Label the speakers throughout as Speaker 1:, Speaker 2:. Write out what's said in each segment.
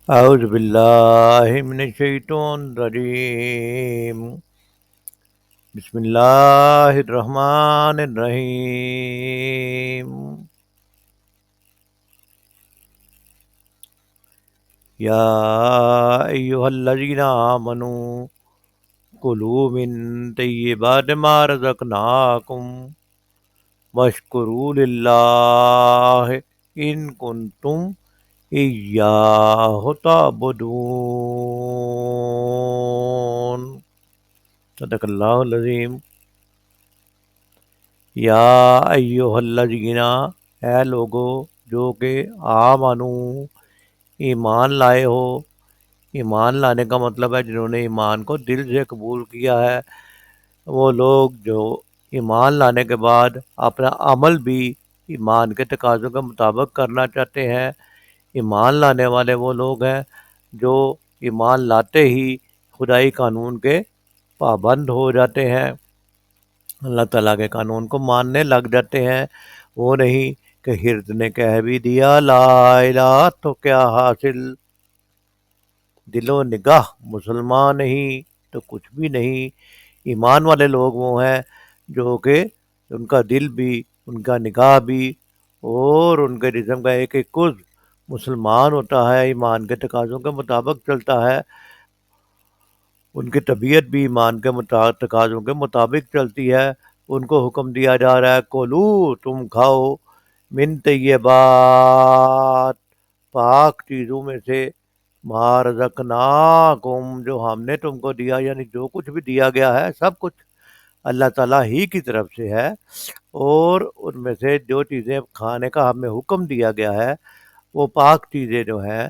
Speaker 1: اعوذ باللہ من الشیطان الرجیم، بسم اللہ الرحمن الرحیم۔ یا ایہا الذین آمنوا کلوا من طیبات ما رزقناکم واشکروا للہ ان کنتم ایاہ تعبدون۔ صدق اللہ العظیم۔ یا ایہا الذین، اے لوگو جو کہ آمنو ایمان لائے ہو۔ ایمان لانے کا مطلب ہے جنہوں نے ایمان کو دل سے قبول کیا ہے، وہ لوگ جو ایمان لانے کے بعد اپنا عمل بھی ایمان کے تقاضوں کے مطابق کرنا چاہتے ہیں۔ ایمان لانے والے وہ لوگ ہیں جو ایمان لاتے ہی خدائی قانون کے پابند ہو جاتے ہیں، اللہ تعالیٰ کے قانون کو ماننے لگ جاتے ہیں۔ وہ نہیں کہ ہرد نے کہہ بھی دیا لا الہ تو کیا حاصل، دل و نگاہ مسلمان نہیں تو کچھ بھی نہیں۔ ایمان والے لوگ وہ ہیں جو کہ ان کا دل بھی، ان کا نگاہ بھی اور ان کے جسم کا ایک ایک عضو مسلمان ہوتا ہے، ایمان کے تقاضوں کے مطابق چلتا ہے، ان کی طبیعت بھی ایمان کے تقاضوں کے مطابق چلتی ہے۔ ان کو حکم دیا جا رہا ہے کولو، تم کھاؤ، من طیبات، پاک چیزوں میں سے، ما رزقناکم، جو ہم نے تم کو دیا، یعنی جو کچھ بھی دیا گیا ہے سب کچھ اللہ تعالیٰ ہی کی طرف سے ہے، اور ان میں سے جو چیزیں کھانے کا ہمیں حکم دیا گیا ہے وہ پاک چیزیں جو ہیں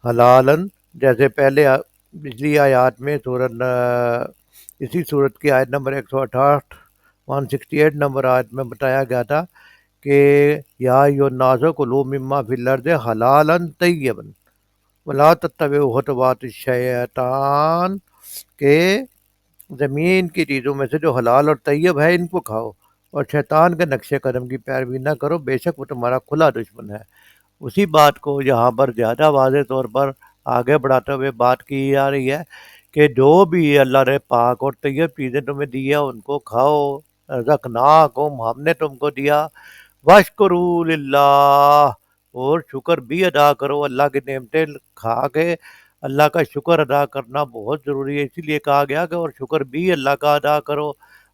Speaker 1: حلالن، جیسے پہلے پچھلی آیات میں اسی صورت کی آیت نمبر 168 168 نمبر آیت میں بتایا گیا تھا کہ یا ایھا الناس کلوا مما فی الارض حلالا طیبا ولا تتبعوا خطوات الشیطان، کہ زمین کی چیزوں میں سے جو حلال اور طیب ہے ان کو کھاؤ اور شیطان کے نقش قدم کی پیروی نہ کرو، بے شک وہ تمہارا کھلا دشمن ہے۔ اسی بات کو یہاں پر زیادہ واضح طور پر آگے بڑھاتے ہوئے بات کی جا رہی ہے کہ جو بھی اللہ نے پاک اور طیب چیزیں تمہیں دی ہے ان کو کھاؤ، رزقناکم، ہم نے تم کو دیا، واشکروا للہ، اور شکر بھی ادا کرو۔ اللہ کی نعمتیں کھا کے اللہ کا شکر ادا کرنا بہت ضروری ہے، اسی لیے کہا گیا کہ اور شکر بھی اللہ کا ادا کرو۔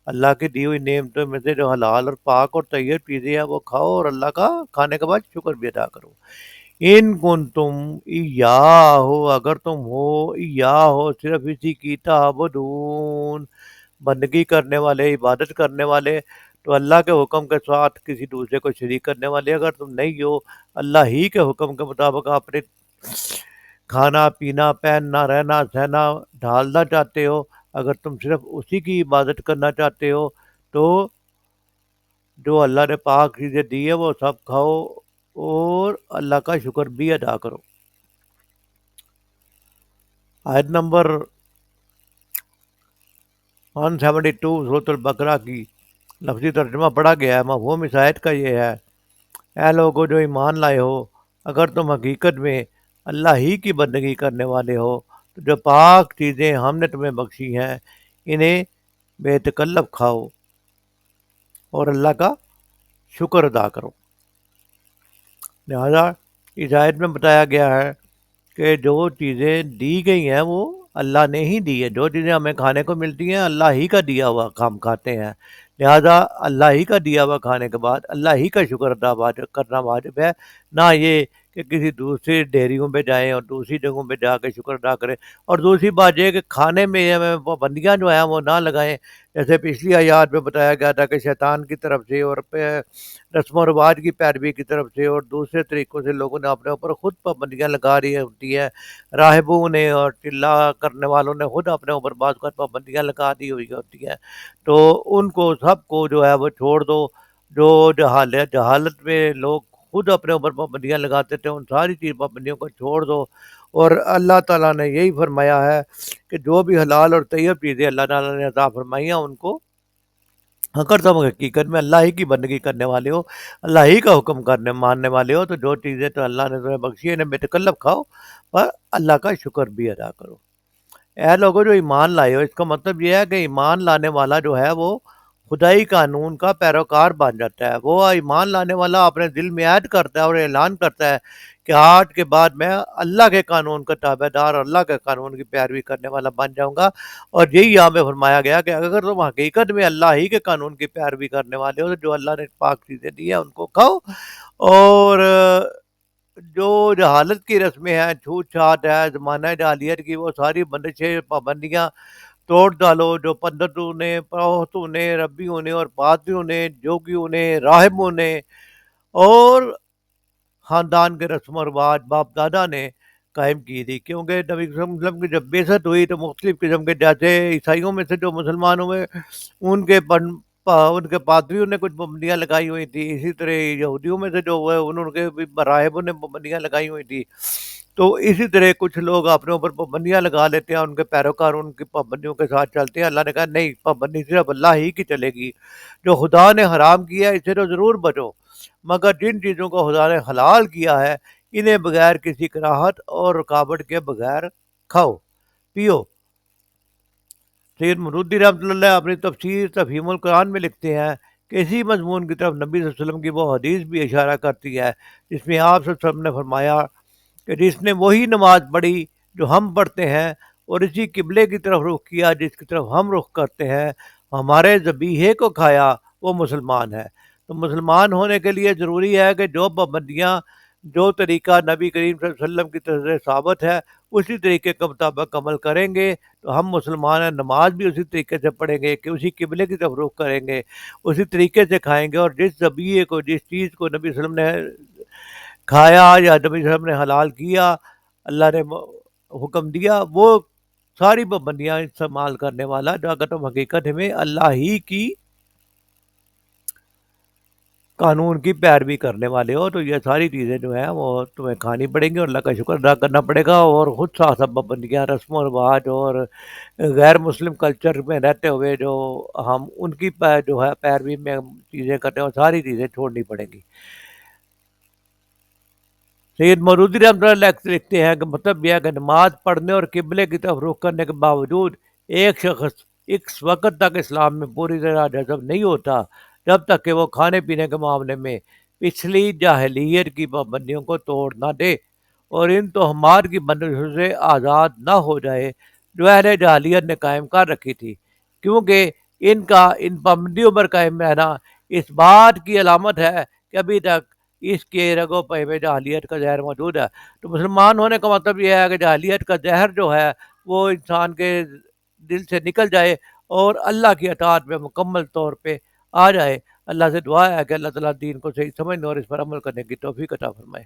Speaker 1: اللہ کی دی ہوئی نعمتوں میں سے جو حلال اور پاک اور طیب چیزیں ہیں وہ کھاؤ، اور اللہ کا کھانے کے بعد شکر بھی ادا کرو۔ ان کنتم ایاہو، اگر تم ہو، ایاہو صرف اسی کی، تعبدون بندگی کرنے والے، عبادت کرنے والے، تو اللہ کے حکم کے ساتھ کسی دوسرے کو شریک کرنے والے اگر تم نہیں ہو، اللہ ہی کے حکم کے مطابق اپنے کھانا پینا پہننا رہنا سہنا ڈھالنا چاہتے ہو، اگر تم صرف اسی کی عبادت کرنا چاہتے ہو تو جو اللہ نے پاک چیزیں دی ہے وہ سب کھاؤ اور اللہ کا شکر بھی ادا کرو۔ آیت نمبر 172 سورۃ البقرہ کی لفظی ترجمہ پڑھا گیا ہے۔ مفہوم اس آیت کا یہ ہے، اے لوگو جو ایمان لائے ہو، اگر تم حقیقت میں اللہ ہی کی بندگی کرنے والے ہو تو جو پاک چیزیں ہم نے تمہیں بخشی ہیں انہیں بے تکلف کھاؤ اور اللہ کا شکر ادا کرو۔ لہذا اس آیت میں بتایا گیا ہے کہ جو چیزیں دی گئی ہیں وہ اللہ نے ہی دی ہے، جو چیزیں ہمیں کھانے کو ملتی ہیں اللہ ہی کا دیا ہوا ہم کھاتے ہیں، لہذا اللہ ہی کا دیا ہوا کھانے کے بعد اللہ ہی کا شکر ادا کرنا واجب ہے، نہ یہ کہ کسی دوسری ڈیریوں پہ جائیں اور دوسری جگہوں پہ جا کے شکر ادا کریں۔ اور دوسری بات یہ کہ کھانے میں ہمیں پابندیاں جو ہیں وہ نہ لگائیں، جیسے پچھلی آیات میں بتایا گیا تھا کہ شیطان کی طرف سے اور رسم و رواج کی پیروی کی طرف سے اور دوسرے طریقوں سے لوگوں نے اپنے اوپر خود پابندیاں لگا رہی ہوتی ہیں، راہبوں نے اور چلا کرنے والوں نے خود اپنے اوپر بعض اوقات پابندیاں لگا دی ہوئی ہوتی ہیں، تو ان کو سب کو جو ہے وہ چھوڑ دو۔ جو جہالت میں لوگ خود اپنے اوپر پابندیاں لگاتے تھے ان ساری چیز پابندیوں کو چھوڑ دو، اور اللہ تعالیٰ نے یہی فرمایا ہے کہ جو بھی حلال اور طیب چیزیں اللہ تعالیٰ نے عطا فرمائی ہیں ان کو अगर तुम हकीकत में अल्लाह ही की बंदगी करने वाले हो, अल्लाह ही का हुक्म करने मानने वाले हो, तो जो चीज़ें तो अल्लाह ने तुम्हें बख्शी है इन्हें बेतकल्लफ खाओ, पर अल्लाह का शुक्र भी अदा करो। ऐ लोगों जो ईमान लाए हो, इसका मतलब ये है कि ईमान लाने वाला जो है वो खुदाई कानून का पैरोकार बन जाता है। वो ईमान लाने वाला अपने दिल में ऐड करता है और ऐलान करता है कि आज के बाद मैं अल्लाह के कानून का ताबेदार, अल्लाह के कानून की पैरवी करने वाला बन जाऊँगा। और यही यहाँ पे फरमाया गया कि अगर तुम हकीकत में अल्लाह ही के कानून की पैरवी करने वाले हो, तो जो अल्लाह ने पाक चीज़ें दी हैं उनको खाओ। और जो जहालत की रस्में हैं, छूत-छात है, ज़माना जाहिलियत की, वो सारी बंदिशें, पाबंदियाँ तोड़ डालो। जो पंडितों ने, पुरोहितों ने, रब्बियों ने और पादरियों ने, जोगियों ने, राहिबों ने और ख़ानदान के रस्म और रिवाज बाप-दादा ने कायम की थी। क्योंकि नबी वसल्लम की जब बेइज़्ज़त हुई तो मुख्तलिफ़ किस्म के, जैसे ईसाइयों में से जो मुसलमान हुए, उनके उनके पादरियों ने कुछ पाबंदियाँ लगाई हुई थी। इसी तरह यहूदियों में से जो हुए उनके भी राहिबों ने पाबंदियाँ लगाई हुई थी। तो इसी तरह कुछ लोग अपने ऊपर पाबंदियाँ लगा लेते हैं, उनके पैरोकार उनकी पाबंदियों के साथ चलते हैं। अल्लाह ने कहा नहीं, पाबंदी सिर्फ़ अल्लाह ही की चलेगी। जो खुदा ने हराम किया है इससे तो ज़रूर बचो, मगर जिन चीज़ों को खुदा ने हलाल किया है, इन्हें बगैर किसी कराहत और रुकावट के बगैर खाओ, पियो। सैयद मरूदी रहमतुल्लाह अपनी तफसीर तफ़हीमुल कुरान में लिखते हैं कि इसी मज़मून की तरफ नबी सल्लल्लाहु अलैहि वसल्लम की वो हदीस भी इशारा करती है, जिसमें आप सल्लल्लाहु अलैहि वसल्लम ने फरमाया कि जिसने वही नमाज पढ़ी जो हम पढ़ते हैं और इसी किबले की तरफ रुख किया जिसकी तरफ हम रुख करते हैं, हमारे ज़बीहे को खाया, वो मुसलमान है। तो मुसलमान होने के लिए ज़रूरी है कि जो पाबंदियाँ, जो तरीका नबी करीम सल्लल्लाहु अलैहि वसल्लम की तरफ से साबित है, उसी तरीके के मुताबिक अमल करेंगे तो हम मुसलमान हैं। नमाज भी उसी तरीके से पढ़ेंगे कि उसी किबले की तरफ रुख करेंगे, उसी तरीके से खाएँगे। और जिस ज़बीहे को, जिस चीज़ को नबी सल्लल्लाहु अलैहि वसल्लम ने खाया या नबी साहब ने हलाल किया, अल्लाह ने हुक्म दिया, वो सारी पाबंदियाँ इस्तेमाल करने वाला, जो अगर तुम हकीकत में अल्लाह ही की कानून की पैरवी करने वाले हो, तो ये सारी चीज़ें जो हैं वो तुम्हें खानी पड़ेंगी और अल्लाह का शुक्र अदा करना पड़ेगा। और खुद सा सब पाबंदियाँ, रस्म और रिवाज और गैर मुस्लिम कल्चर में रहते हुए जो हम उनकी जो है पैरवी में हम चीज़ें करते हैं, वो सारी चीज़ें छोड़नी पड़ेंगी। सैयद मौदूदी रहमतुल्लाह लिखते हैं कि मतलब यह है कि नमाज पढ़ने और किबले की तरफ रुख करने के बावजूद एक शख्स इस वक्त तक इस्लाम में पूरी तरह जज़ब नहीं होता, जब तक कि वो खाने पीने के मामले में पिछली जाहिलियत की पाबंदियों को तोड़ ना दे और इन तोहमात की बंदिशों से आज़ाद ना हो जाए जो अहले जाहिलियत ने कायम कर रखी थी। क्योंकि इनका इन पाबंदियों पर कायम रहना इस बात की अलामत है कि अभी तक इसके रगो पे में जाहिलियत का ज़हर मौजूद है। तो मुसलमान होने का मतलब ये है कि जाहिलियत का ज़हर जो है वो इंसान के दिल से निकल जाए और अल्लाह की अताअत में मुकम्मल तौर पे आ जाए। अल्लाह से दुआ है कि अल्लाह ताला दीन को सही समझने और इस पर अमल करने की तौफीक अता फरमाए।